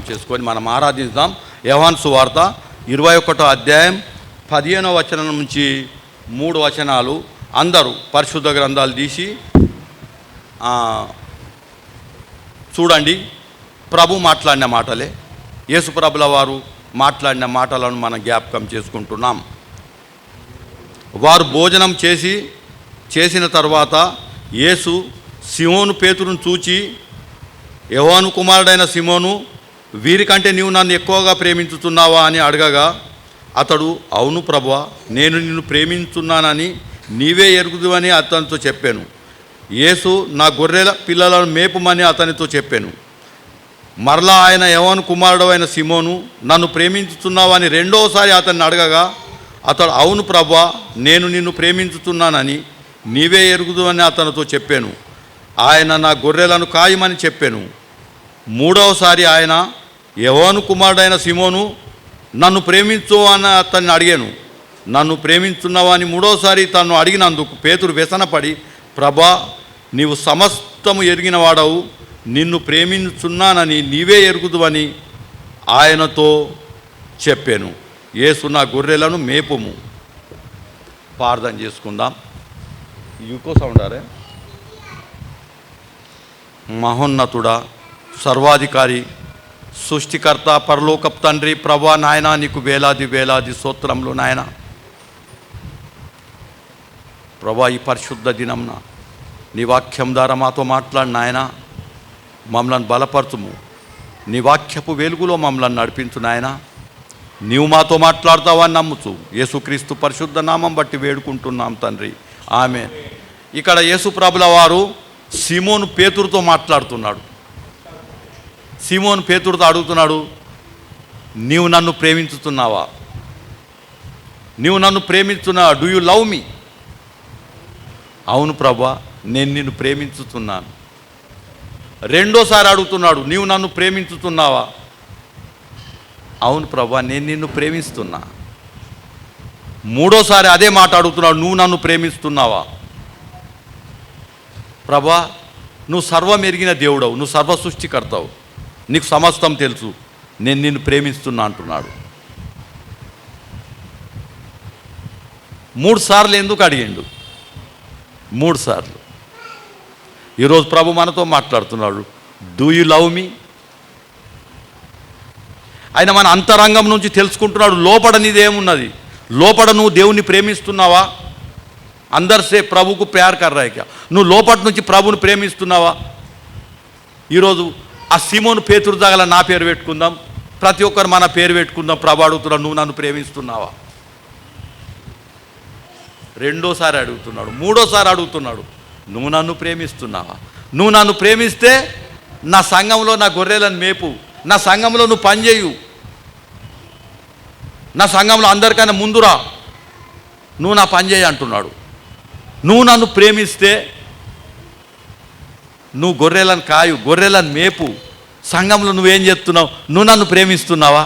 చేసుకొని మనం ఆరాధిద్దాం. యోహాను సువార్త 21వ అధ్యాయం 15వ వచనం నుంచి 3 వచనాలు. అందరూ పరిశుద్ధ గ్రంథాలు తీసి చూడండి. ప్రభు మాట్లాడిన మాటలే, యేసు ప్రభుల వారు మాట్లాడిన మాటలను మనం జ్ఞాపకం చేసుకుంటున్నాం. వారు భోజనం చేసిన తర్వాత యేసు సిమోను పేతురును చూచి, యోహాను కుమారుడైన సిమోను, వీరికంటే నీవు నన్ను ఎక్కువగా ప్రేమించుతున్నావా అని అడగగా, అతడు అవును ప్రభువా, నేను నిన్ను ప్రేమించున్నానని నీవే ఎరుగుదువని అతనితో చెప్పాను. యేసు నా గొర్రెల పిల్లలను మేపుమని అతనితో చెప్పాను. మరలా ఆయన యోహాను కుమారుడు అయిన సిమోను, నన్ను ప్రేమించుతున్నావని రెండోసారి అతన్ని అడగగా, అతడు అవును ప్రభువా, నేను నిన్ను ప్రేమించుతున్నానని నీవే ఎరుగుదువని అతనితో చెప్పాను. ఆయన నా గొర్రెలను కాయమని చెప్పాను. మూడవసారి ఆయన యోహాను కుమారుడైన సిమోను, నన్ను ప్రేమించు అని అతన్ని అడిగాను. నన్ను ప్రేమించున్నావని మూడోసారి తను అడిగినందుకు పేతురు వ్యసనపడి, ప్రభా, నీవు సమస్తము ఎరిగిన వాడవు, నిన్ను ప్రేమించున్నానని నీవే ఎరుగుదువని ఆయనతో చెప్పాను. యేసు నా గొర్రెలను మేపుము. ప్రార్థన చేసుకుందాం. యుకో సౌండారే. మహోన్నతుడా, సర్వాధికారి, సృష్టికర్త, పరలోకపు తండ్రి, ప్రభా నాయన, నీకు వేలాది వేలాది స్తోత్రములు నాయన. ప్రభా, ఈ పరిశుద్ధ దినంన నీ వాక్యం ద్వారా మాతో మాట్లాడిన నాయన, మమ్మల్ని బలపరచుము. నీ వాక్యపు వెలుగులో మమ్మల్ని నడిపించు నాయన. నీవు మాతో మాట్లాడతావని నమ్ముచు యేసుక్రీస్తు పరిశుద్ధ నామం బట్టి వేడుకుంటున్నాం తండ్రి, ఆమేన్. ఇక్కడ యేసు ప్రభుల వారు సిమోను పేతురుతో మాట్లాడుతున్నాడు. సిమోను పేతురుతో అడుగుతున్నాడు, నీవు నన్ను ప్రేమించుతున్నావా? నీవు నన్ను ప్రేమించున్నావా? Do you love me? అవును ప్రభువా, నేను నిన్ను ప్రేమించుతున్నాను. రెండోసారి అడుగుతున్నాడు, నీవు నన్ను ప్రేమించుతున్నావా? అవును ప్రభువా, నేను నిన్ను ప్రేమిస్తున్నా. మూడోసారి అదే మాట అడుగుతున్నాడు, నువ్వు నన్ను ప్రేమిస్తున్నావా? ప్రభువా, నువ్వు సర్వం ఎరిగిన దేవుడవు, నువ్వు సర్వ సృష్టికర్తవు, నీకు సమస్తం తెలుసు, నేను నిన్ను ప్రేమిస్తున్నా అంటున్నాడు. 3 సార్లు ఎందుకు అడిగిండు? 3 సార్లు. ఈరోజు ప్రభు మనతో మాట్లాడుతున్నాడు, డూ యు లవ్ మీ? ఆయన మన అంతరంగం నుంచి తెలుసుకుంటున్నాడు, లోపల నీదేమున్నది, లోపల నువ్వు దేవుణ్ణి ప్రేమిస్తున్నావా? అందరిసే ప్రభుకు ప్యార్ కర్ రహా క్యా? నువ్వు లోపటి నుంచి ప్రభుని ప్రేమిస్తున్నావా? ఈరోజు ఆ సిమోను పేతురు దగ్గర నా పేరు పెట్టుకుందాం, ప్రతి ఒక్కరు మన పేరు పెట్టుకుందాం. ప్రభు అడుగుతున్నాడు, నువ్వు నన్ను ప్రేమిస్తున్నావా? రెండోసారి అడుగుతున్నాడు, మూడోసారి అడుగుతున్నాడు, నువ్వు నన్ను ప్రేమిస్తున్నావా? నువ్వు నన్ను ప్రేమిస్తే నా సంఘంలో నా గొర్రెలను మేపు, నా సంఘంలో నువ్వు పనిచేయు, నా సంఘంలో అందరికన్నా ముందురా, నువ్వు నా పని చేయి అంటున్నాడు. నువ్వు నన్ను ప్రేమిస్తే నువ్వు గొర్రెలను కాయు, గొర్రెలను మేపు. సంఘంలో నువ్వేం చేస్తున్నావు? నువ్వు నన్ను ప్రేమిస్తున్నావా?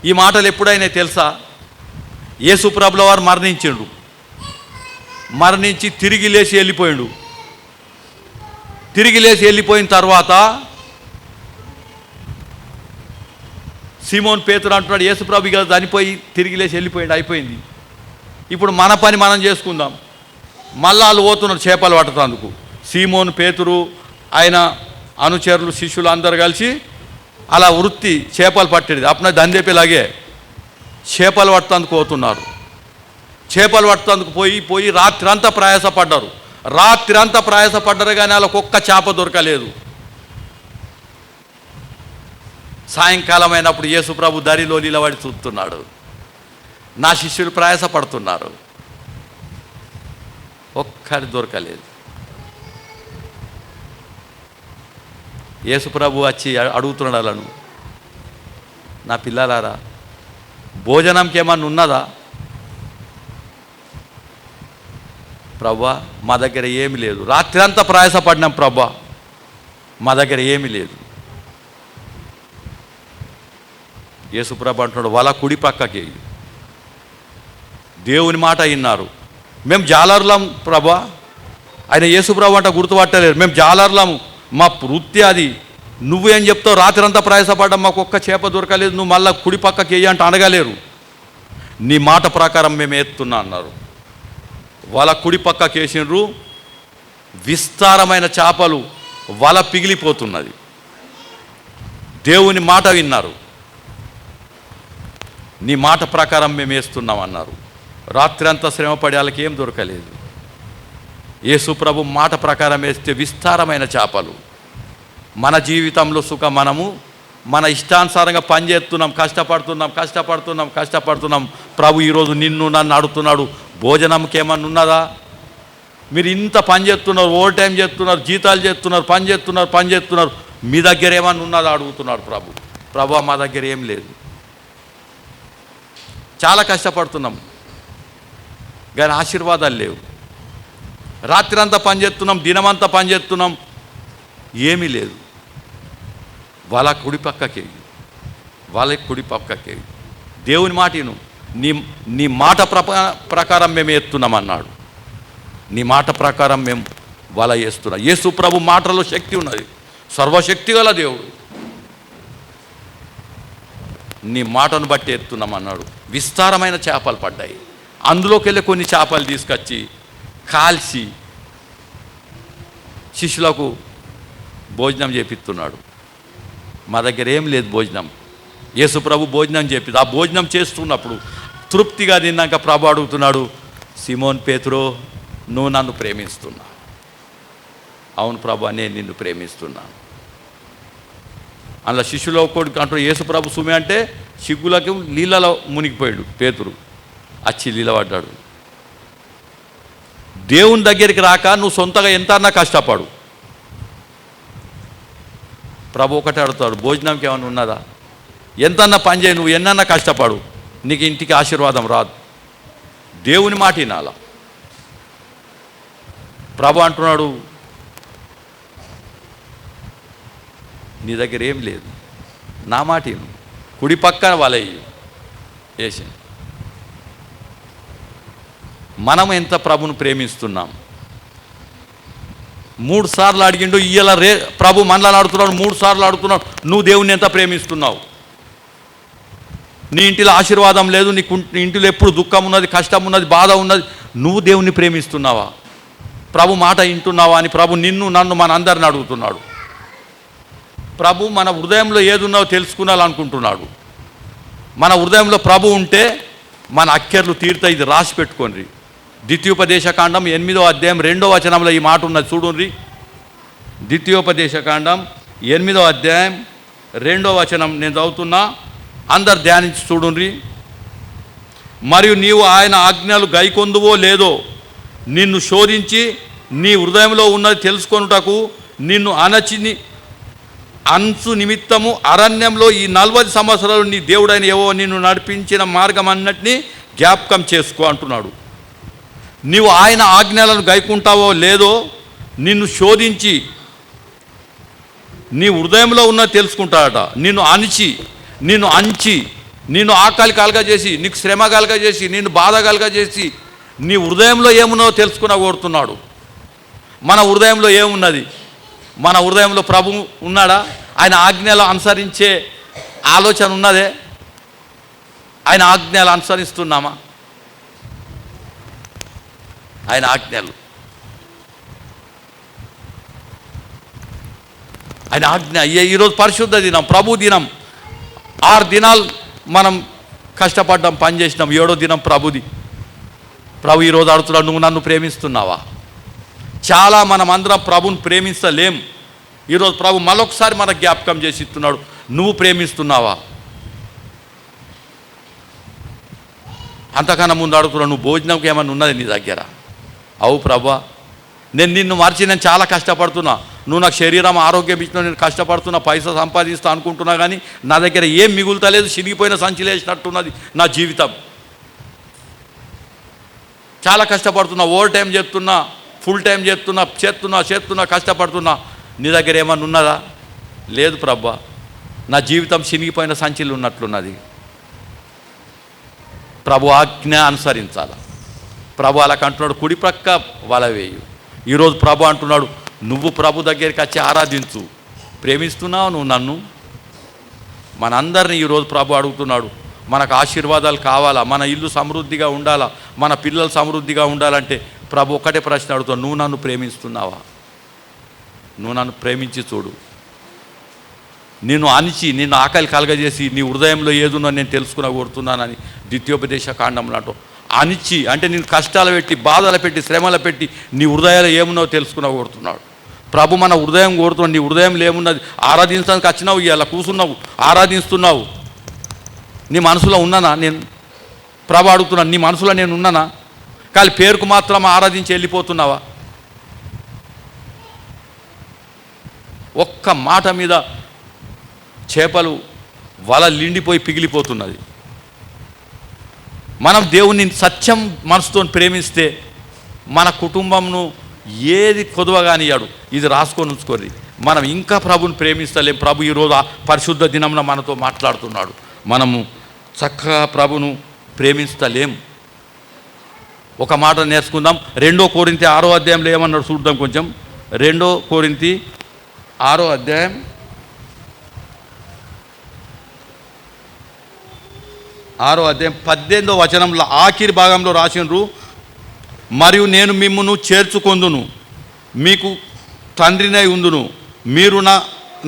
ఈ మాటలు ఎప్పుడైనా తెలుసా? యేసు ప్రభుల వారు మరణించిండు, మరణించి తిరిగి లేచి వెళ్ళిపోయిండు. తిరిగి లేచి వెళ్ళిపోయిన తర్వాత సిమోన్ పేతురు అంటున్నాడు, యేసు ప్రభు ఇక చనిపోయి తిరిగి లేచి వెళ్ళిపోయిండు, అయిపోయింది. ఇప్పుడు మన పని మనం చేసుకుందాం. మళ్ళా వాళ్ళు పోతున్నారు చేపలు పట్టేందుకు. సిమోన్ పేతురు, ఆయన అనుచరులు, శిష్యులు అందరు కలిసి అలా వృత్తి చేపలు పట్టేది. అప్పుడు దందేపేలాగే చేపలు పట్టేందుకు పోతున్నారు. చేపలు పట్టేందుకు పోయి రాత్రంతా ప్రయాసపడ్డారు. రాత్రంతా ప్రయాసపడ్డారు కానీ వాళ్ళకు ఒక్క చేప దొరకలేదు. సాయంకాలం అయినప్పుడు యేసు ప్రభు దరిలో నిలబడి చూస్తున్నాడు. నా శిష్యులు ప్రయాసపడుతున్నారు, ఒక్కడి దొరకలేదు. యేసు ప్రభు వచ్చి అడుగుతున్నాడు వాళ్ళను, నా పిల్లలారా, భోజనంకి ఏమన్నా ఉన్నదా? ప్రభువా, మా దగ్గర ఏమి లేదు, రాత్రి అంతా ప్రయాసపడినాం ప్రభువా, మా దగ్గర ఏమీ లేదు. యేసుప్రభు అంటున్నాడు, వాళ్ళ కుడి పక్కకి. దేవుని మాట విన్నారు. మేము జాలర్లం ప్రభా. ఆయన యేసుప్రభు అంట గుర్తుపట్టలేరు. మేము జాలర్లము, మా వృత్తి అది, నువ్వేం చెప్తావు? రాత్రి అంతా ప్రయాసపడ్డా మాకు ఒక్క చేప దొరకలేదు, నువ్వు మళ్ళీ కుడి పక్కకి వెయ్యి అంటే అనగలేరు. నీ మాట ప్రకారం మేము ఎత్తున్నా అన్నారు. వాళ్ళ కుడి పక్కకి వేసినారు, విస్తారమైన చేపలు, వల పిగిలిపోతున్నది. దేవుని మాట విన్నారు, నీ మాట ప్రకారం మేము వేస్తున్నాం అన్నారు. రాత్రి అంతా శ్రమపడి వాళ్ళకి ఏం దొరకలేదు. యేసు ప్రభు మాట ప్రకారం వేస్తే విస్తారమైన చేపలు. మన జీవితంలో మనము మన ఇష్టానుసారంగా పనిచేస్తున్నాం, కష్టపడుతున్నాం. ప్రభు ఈరోజు నిన్ను నన్ను అడుగుతున్నాడు, భోజనంకి ఏమన్నా ఉన్నదా? మీరు ఇంత పని చేస్తున్నారు, ఓవర్ టైం చేస్తున్నారు, జీతాలు చేస్తున్నారు, పని చేస్తున్నారు, మీ దగ్గర ఏమన్నా ఉన్నదా అడుగుతున్నాడు ప్రభు. మా దగ్గర ఏం లేదు, చాలా కష్టపడుతున్నాం కానీ ఆశీర్వాదాలు లేవు. రాత్రి అంతా పనిచేస్తున్నాం, దినమంతా పనిచేస్తున్నాం, ఏమీ లేదు. వాళ్ళ కుడి పక్కకి దేవుని మాటను నీ మాట ప్రకారం మేము ఎత్తున్నామన్నాడు. నీ మాట ప్రకారం మేము వల వేస్తున్నాం. యేసు ప్రభు మాటలో శక్తి ఉన్నది, సర్వశక్తి గల దేవుడు. నీ మాటను బట్టి ఎత్తున్నామన్నాడు. విస్తారమైన చేపలు పడ్డాయి. అందులోకి వెళ్ళి కొన్ని చేపలు తీసుకొచ్చి కాల్చి శిష్యులకు భోజనం చేపిస్తున్నాడు. మా దగ్గర ఏం లేదు భోజనం. యేసు ప్రభు భోజనం చేపి ఆ భోజనం చేస్తున్నప్పుడు తృప్తిగా తిన్నాక ప్రభు అడుగుతున్నాడు, సిమోన్ పేతురో, నువ్వు నన్ను ప్రేమిస్తున్నా? అవును ప్రభు, నేను నిన్ను ప్రేమిస్తున్నాను. అందులో శిష్యులో ఒకటి అంటారు, యేసు ప్రభు సుమి అంటే సిగ్గులకి నీళ్ళలో మునిగిపోయాడు పేతురు, వచ్చి నీళ్ళబడ్డాడు. దేవుని దగ్గరికి రాక నువ్వు సొంతగా ఎంతన్నా కష్టపడు, ప్రభు ఒకటే అడుగుతాడు, భోజనంకి ఏమైనా ఉన్నదా? ఎంతన్నా పని చేయి, నువ్వు ఎన్నన్నా కష్టపడు, నీకు ఇంటికి ఆశీర్వాదం రాదు. దేవుని మాట వినాల. ప్రభు అంటున్నాడు, నీ దగ్గర ఏం లేదు, నా మాట విను, కుడి పక్కన వలయ్యి వేసి. మనం ఎంత ప్రభును ప్రేమిస్తున్నాం? 3 సార్లు అడిగిండు, ఇయ్యాల ప్రభు మనల్ని అడుగుతున్నాడు, 3 సార్లు అడుగుతున్నాడు, నువ్వు దేవుణ్ణి ఎంత ప్రేమిస్తున్నావు? నీ ఇంటిలో ఆశీర్వాదం లేదు, నీకు ఇంటిలో ఎప్పుడు దుఃఖం ఉన్నది, కష్టం ఉన్నది, బాధ ఉన్నది, నువ్వు దేవుణ్ణి ప్రేమిస్తున్నావా? ప్రభు మాట వింటున్నావా అని ప్రభు నిన్ను నన్ను మన అందరిని అడుగుతున్నాడు. ప్రభు మన హృదయంలో ఏది ఉన్నావో తెలుసుకున్నాలనుకుంటున్నాడు. మన హృదయంలో ప్రభు ఉంటే మన అక్కర్లు తీరుతాయి. ఇది రాసి పెట్టుకోండి. ద్వితీయోపదేశకాండం 8వ అధ్యాయం 2వ వచనంలో ఈ మాట ఉన్నది, చూడండి. ద్వితీయోపదేశకాండం 8వ అధ్యాయం 2వ వచనం నేను చదువుతున్నా, అందరు ధ్యానించి చూడండి. మరియు నీవు ఆయన ఆజ్ఞలు గైకొందువో లేదో నిన్ను శోధించి నీ హృదయంలో ఉన్నది తెలుసుకొనుటకు నిన్ను అంచు నిమిత్తము అరణ్యంలో ఈ 40 సంవత్సరాలు నీ దేవుడైన యెహోవా నిన్ను నడిపించిన మార్గం అన్నిటినీ జ్ఞాపకం చేసుకో అంటున్నాడు. నీవు ఆయన ఆజ్ఞలను గైకుంటావో లేదో నిన్ను శోధించి నీ హృదయంలో ఉన్నది తెలుసుకుంటాడట. నిన్ను అంచి నిన్ను ఆకలి కలగజేసి, నీకు శ్రమ కలగజేసి, నిన్ను బాధ కలగజేసి, నీ హృదయంలో ఏమున్నదో తెలుసుకున్నా కోరుతున్నాడు. మన హృదయంలో ఏమున్నది? మన హృదయంలో ప్రభు ఉన్నాడా? ఆయన ఆజ్ఞలు అనుసరించే ఆలోచన ఉన్నదే? ఆయన ఆజ్ఞలు అనుసరిస్తున్నామా? ఆయన ఆజ్ఞలు, ఆయన ఆజ్ఞ. ఈరోజు పరిశుద్ధ దినం, ప్రభు దినం. 6 దినాలు మనం కష్టపడ్డాం, పని చేసినాం, 7వ దినం ప్రభుది. ప్రభు ఈరోజు అడుగుతున్నాడు, నువ్వు నన్ను ప్రేమిస్తున్నావా? చాలా మనం అందరం ప్రభుని ప్రేమిస్తలేం. ఈరోజు ప్రభు మరొకసారి మనకు జ్ఞాపకం చేసి ఇస్తున్నాడు, నువ్వు ప్రేమిస్తున్నావా? అంతకన్నా ముందు అడుగుతున్నాడు, నువ్వు భోజనంకి ఏమన్నా ఉన్నది నీ దగ్గర? అవు ప్రభా, నేను నిన్ను మర్చి నేను చాలా కష్టపడుతున్నా, నువ్వు నాకు శరీరం ఆరోగ్యం ఇచ్చినా, నేను కష్టపడుతున్నా, పైసా సంపాదిస్తా అనుకుంటున్నా, కానీ నా దగ్గర ఏం మిగులుతలేదు, చినిగిపోయిన సంచిలేసినట్టున్నది నా జీవితం. చాలా కష్టపడుతున్నా, ఓవర్ టైం చేస్తున్నా, ఫుల్ టైం చేస్తున్నా, కష్టపడుతున్నా, నీ దగ్గర ఏమన్నా ఉన్నదా? లేదు ప్రభా, నా జీవితం చినిగిపోయిన సంచిలు ఉన్నట్లున్నది. ప్రభు ఆజ్ఞ అనుసరించాలి. ప్రభు అలా అంటున్నాడు, కుడి ప్రక్క వల వేయు. ఈరోజు ప్రభు అంటున్నాడు, నువ్వు ప్రభు దగ్గరికి వచ్చి ఆరాధించు, ప్రేమిస్తున్నావు నువ్వు నన్ను? మనందరినీ ఈరోజు ప్రభు అడుగుతున్నాడు, మనకు ఆశీర్వాదాలు కావాలా, మన ఇల్లు సమృద్ధిగా ఉండాలా, మన పిల్లలు సమృద్ధిగా ఉండాలంటే ప్రభు ఒకటే ప్రశ్న అడుగుతావు, నువ్వు నన్ను ప్రేమిస్తున్నావా? నువ్వు నన్ను ప్రేమించి చూడు. నిన్ను అణిచి, నిన్ను ఆకలి కలగజేసి, నీ హృదయంలో ఏదున్నా నేను తెలుసుకున్నా కోరుతున్నానని ద్వితీయోపదేశ కాండంలో అంటూ అణిచి, అంటే నేను కష్టాలు పెట్టి, బాధలు పెట్టి, శ్రమలు పెట్టి నీ హృదయాలు ఏమున్నావు తెలుసుకున్నా కోరుతున్నాడు. ప్రభు మన హృదయం కోరుతున్నాడు. నీ హృదయంలో ఏమున్నది? ఆరాధించడానికి వచ్చినావు, ఇలా కూర్చున్నావు, ఆరాధిస్తున్నావు. నీ మనసులో ఉన్నానా? నేను ప్రభు అడుగుతున్నాను, నీ మనసులో నేను ఉన్నానా? కానీ పేరుకు మాత్రం ఆరాధించి వెళ్ళిపోతున్నావా? ఒక్క మాట మీద చేపలు వల లిండిపోయి పిగిలిపోతున్నది. మనం దేవుని సత్యం మనసుతో ప్రేమిస్తే మన కుటుంబంను ఏది కొదవగానియాడు. ఇది రాసుకొని ఉంచుకోర్రి. మనం ఇంకా ప్రభుని ప్రేమిస్తలేం. ప్రభు ఈరోజు పరిశుద్ధ దినంలో మనతో మాట్లాడుతున్నాడు. మనము చక్కగా ప్రభును ప్రేమిస్తలేం. ఒక మాట నేర్చుకుందాం. 2 కొరింథీ 6వ అధ్యాయంలో ఏమన్నాడు చూద్దాం కొంచెం. 2 కొరింథీ 6వ అధ్యాయం 18వ వచనంలో ఆఖరి భాగంలో రాసినరు, మరియు నేను మిమ్మును చేర్చుకొందును, మీకు తండ్రినై ఉందును, మీరు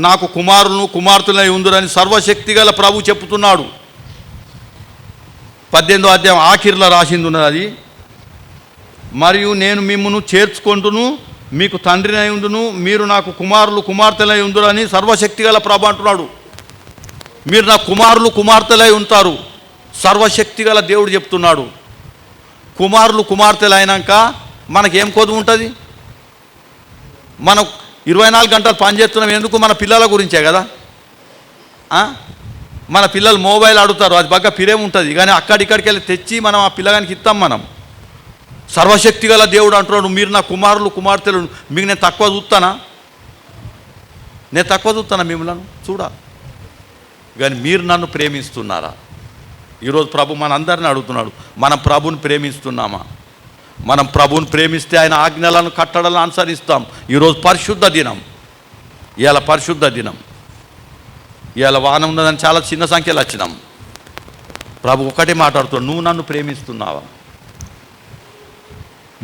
నాకు కుమారులను కుమార్తెలై ఉందురని సర్వశక్తిగల ప్రభు చెప్తున్నాడు. 18వ అధ్యాయం ఆఖరిలో రాసింది ఉన్నది అది. మరియు నేను మిమ్మును చేర్చుకొందును, మీకు తండ్రినై ఉందును, మీరు నాకు కుమారులు కుమార్తెలై ఉందురని సర్వశక్తిగల ప్రభు అంటున్నాడు. మీరు నా కుమారులు కుమార్తెలై ఉంటారు. సర్వశక్తిగల దేవుడు చెప్తున్నాడు. కుమారులు కుమార్తెలు అయినాక మనకేం కొదువు ఉంటుంది? మనం 24 గంటలు పనిచేస్తున్నాం ఎందుకు? మన పిల్లల గురించే కదా. మన పిల్లలు మొబైల్ అడుగుతారు, అది బాగా పిరేం ఉంటుంది, కానీ అక్కడిక్కడికి వెళ్ళి తెచ్చి మనం ఆ పిల్లగానికి ఇస్తాం. మనం సర్వశక్తిగల దేవుడు అంటున్నాడు, మీరు నా కుమారులు కుమార్తెలు. మీకు నేను తక్కువ చూస్తానా? నేను తక్కువ చూస్తానా మిమ్మల్ని? చూడా. కానీ మీరు నన్ను ప్రేమిస్తున్నారా? ఈరోజు ప్రభు మనందరిని అడుగుతున్నాడు, మనం ప్రభుని ప్రేమిస్తున్నామా? మనం ప్రభుని ప్రేమిస్తే ఆయన ఆజ్ఞలను కట్టడలను అనుసరిస్తాం. ఈరోజు పరిశుద్ధ దినం. ఇవాళ పరిశుద్ధ దినం. ఇవాళ వాన ఉన్నదని చాలా చిన్న సంఖ్యలో వచ్చినాం. ప్రభు ఒకటే మాట్లాడుతున్నాడు, నువ్వు నన్ను ప్రేమిస్తున్నావా?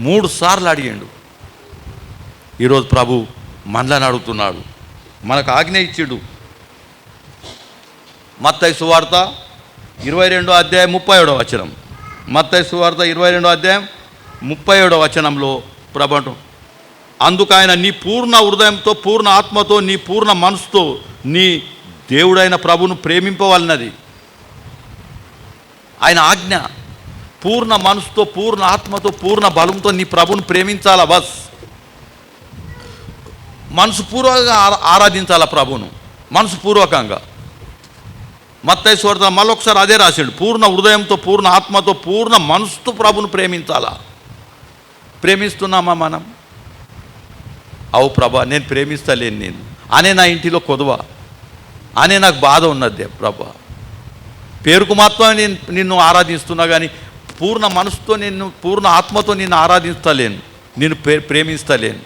3 సార్లు అడిగాడు. ఈరోజు ప్రభు మనల్ని అడుగుతున్నాడు, మనకు ఆజ్ఞ ఇచ్చాడు. మత్తయి సువార్త 22వ అధ్యాయం 37వ వచనం. మత్తయి సువార్త 22వ అధ్యాయం 37వ వచనంలో ప్రభు అంటూ, అందుకు ఆయన నీ పూర్ణ హృదయంతో, పూర్ణ ఆత్మతో, నీ పూర్ణ మనసుతో నీ దేవుడైన ప్రభును ప్రేమింపవలనది. ఆయన ఆజ్ఞ. పూర్ణ మనసుతో, పూర్ణ ఆత్మతో, పూర్ణ బలంతో నీ ప్రభును ప్రేమించాలా. బస్ మనసుపూర్వకంగా ఆరాధించాలా ప్రభును, మనసుపూర్వకంగా. మత్తయి సువార్త మళ్ళొకసారి అదే రాశాడు, పూర్ణ హృదయంతో, పూర్ణ ఆత్మతో, పూర్ణ మనసుతో ప్రభును ప్రేమించాలా. ప్రేమిస్తున్నామా మనం? అవు ప్రభా, నేను ప్రేమిస్తలేను, నేను అనే నా ఇంటిలో కొదవ అనే నాకు బాధ ఉన్నది ప్రభా. పేరుకు మాత్రమే నేను నిన్ను ఆరాధిస్తున్నా, కానీ పూర్ణ మనసుతో, నిన్ను పూర్ణ ఆత్మతో నిన్ను ఆరాధిస్తలేను, నిన్ను ప్రేమిస్తలేను.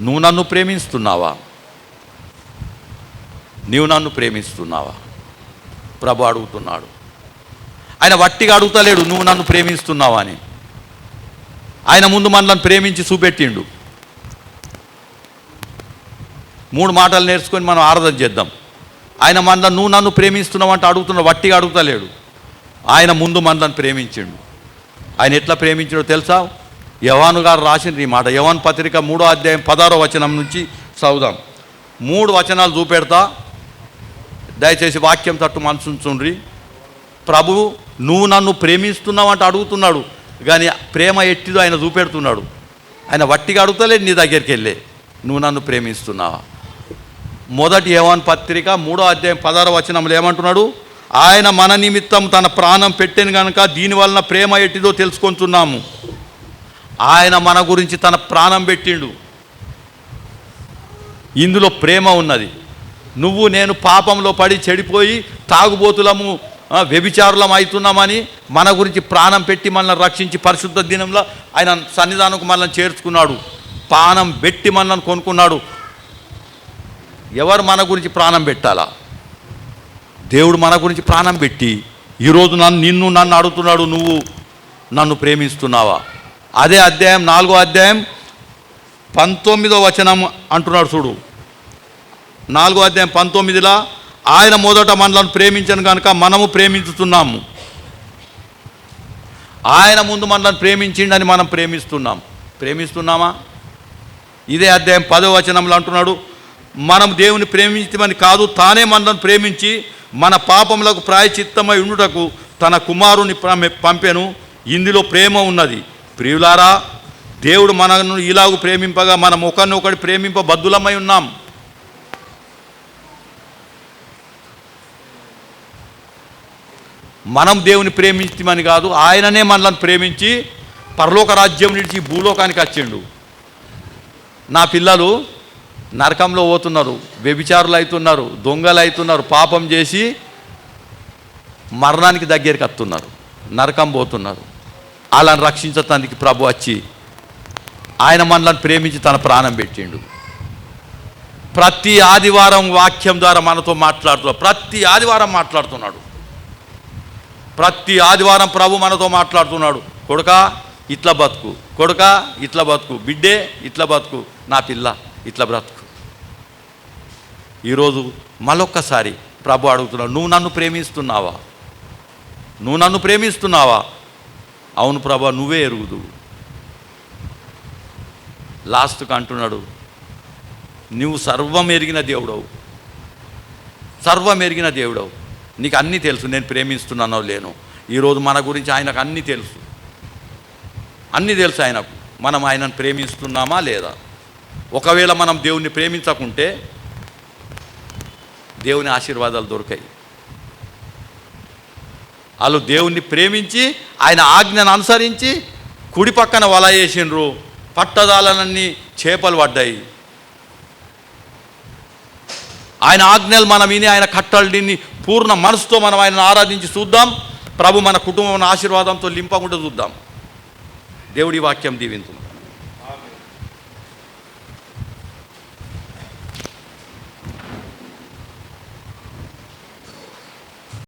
నువ్వు నన్ను ప్రేమిస్తున్నావా? నీవు నన్ను ప్రేమిస్తున్నావా? ప్రభు అడుగుతున్నాడు. ఆయన వట్టిగా అడుగుతలేడు నువ్వు నన్ను ప్రేమిస్తున్నావా అని. ఆయన ముందు మనల్ని ప్రేమించి చూపెట్టిండు. 3 మాటలు నేర్చుకొని మనం ఆరాధన చేద్దాం. ఆయన మనల్ని నువ్వు నన్ను ప్రేమిస్తున్నావు అంటే అడుగుతున్నాడు, వట్టిగా అడుగుతలేడు. ఆయన ముందు మనల్ని ప్రేమించిండు. ఆయన ఎట్లా ప్రేమించాడో తెలుసా? యోహాను గారు రాసింది ఈ మాట. యోహాను పత్రిక 3వ అధ్యాయం 16వ వచనం నుంచి చదువుదాం. 3 వచనాలు చూపెడతా, దయచేసి వాక్యం తట్టు మనసుంచుండ్రి. ప్రభు నువ్వు నన్ను ప్రేమిస్తున్నావు అంటే అడుగుతున్నాడు, కానీ ప్రేమ ఎట్టిదో ఆయన చూపెడుతున్నాడు. ఆయన వట్టిగా అడుగుతలేదు నీ దగ్గరికి వెళ్ళే, నువ్వు నన్ను ప్రేమిస్తున్నావా. మొదటి యోహాను పత్రిక 3వ అధ్యాయం 16వ వచనంలో ఏమంటున్నాడు? ఆయన మన నిమిత్తం తన ప్రాణం పెట్టాను కనుక దీనివలన ప్రేమ ఎట్టిదో తెలుసుకుంటున్నాము. ఆయన మన గురించి తన ప్రాణం పెట్టిండు. ఇందులో ప్రేమ ఉన్నది. నువ్వు నేను పాపంలో పడి చెడిపోయి తాగుబోతులము, వ్యభిచారులం అవుతున్నామని మన గురించి ప్రాణం పెట్టి మనల్ని రక్షించి పరిశుద్ధ దినంలో ఆయన సన్నిధానంకు మనల్ని చేర్చుకున్నాడు. ప్రాణం పెట్టి మనల్ని కొనుక్కున్నాడు. ఎవరు మన గురించి ప్రాణం పెట్టాలా? దేవుడు మన గురించి ప్రాణం పెట్టి ఈరోజు నన్ను అడుగుతున్నాడు, నువ్వు నన్ను ప్రేమిస్తున్నావా? అదే అధ్యాయం 4వ అధ్యాయం 19వ వచనం అంటున్నాడు చూడు. 4వ అధ్యాయం 19లో ఆయన మొదట మనలను ప్రేమించను కనుక మనము ప్రేమించుతున్నాము. ఆయన ముందు మనల్ని ప్రేమించిండని మనం ప్రేమిస్తున్నామా? ఇదే అధ్యాయం 10వ వచనంలో అంటున్నాడు, మనం దేవుని ప్రేమించమని కాదు, తానే మనల్ని ప్రేమించి మన పాపములకు ప్రాయచిత్తమై ఉండుటకు తన కుమారుని పంపెను. ఇందులో ప్రేమ ఉన్నది. ప్రియులారా, దేవుడు మనను ఇలాగూ ప్రేమింపగా మనం ఒకరినొకటి ప్రేమింపబద్ధులమై ఉన్నాం. మనం దేవుని ప్రేమించమని కాదు, ఆయననే మనల్ని ప్రేమించి పరలోక రాజ్యం నిలిచి భూలోకానికి వచ్చిండు. నా పిల్లలు నరకంలో పోతున్నారు, వ్యభిచారులు అవుతున్నారు, దొంగలు అవుతున్నారు, పాపం చేసి మరణానికి దగ్గరికి వస్తున్నారు, నరకం పోతున్నారు. వాళ్ళని రక్షించటానికి ప్రభు వచ్చి ఆయన మనల్ని ప్రేమించి తన ప్రాణం పెట్టిండు. ప్రతి ఆదివారం వాక్యం ద్వారా మనతో మాట్లాడుతున్నాడు. ప్రతి ఆదివారం మాట్లాడుతున్నాడు. ప్రతి ఆదివారం ప్రభు మనతో మాట్లాడుతున్నాడు. కొడుకా ఇట్లా బతుకు, కొడుకా ఇట్లా బతుకు, బిడ్డే ఇట్లా బతుకు, నా పిల్ల ఇట్లా బ్రతుకు. ఈరోజు మళ్ళొక్కసారి ప్రభు అడుగుతున్నాడు, నువ్వు నన్ను ప్రేమిస్తున్నావా? నువ్వు నన్ను ప్రేమిస్తున్నావా? అవును ప్రభు, నువ్వే ఎరుగుదు. లాస్ట్కి అంటున్నాడు, నువ్వు సర్వం ఎరిగిన దేవుడవు, సర్వం ఎరిగిన దేవుడవు, నీకు అన్నీ తెలుసు, నేను ప్రేమిస్తున్నానో లేను. ఈరోజు మన గురించి ఆయనకు అన్నీ తెలుసు, అన్నీ తెలుసు ఆయనకు. మనం ఆయనను ప్రేమిస్తున్నామా లేదా? ఒకవేళ మనం దేవుణ్ణి ప్రేమించకుంటే దేవుని ఆశీర్వాదాలు దొరికాయి. వాళ్ళు దేవుణ్ణి ప్రేమించి ఆయన ఆజ్ఞను అనుసరించి కుడి పక్కన వల వేసిండ్రు, పట్టదాలన్నీ చేపలు పడ్డాయి. ఆయన ఆజ్ఞలు మనం విని ఆయన కట్టడిని పూర్ణ మనసుతో మనం ఆయనను ఆరాధించి చూద్దాం. ప్రభు మన కుటుంబం ఆశీర్వాదంతో లింపకుండా చూద్దాం. దేవుడి వాక్యం దీవించు.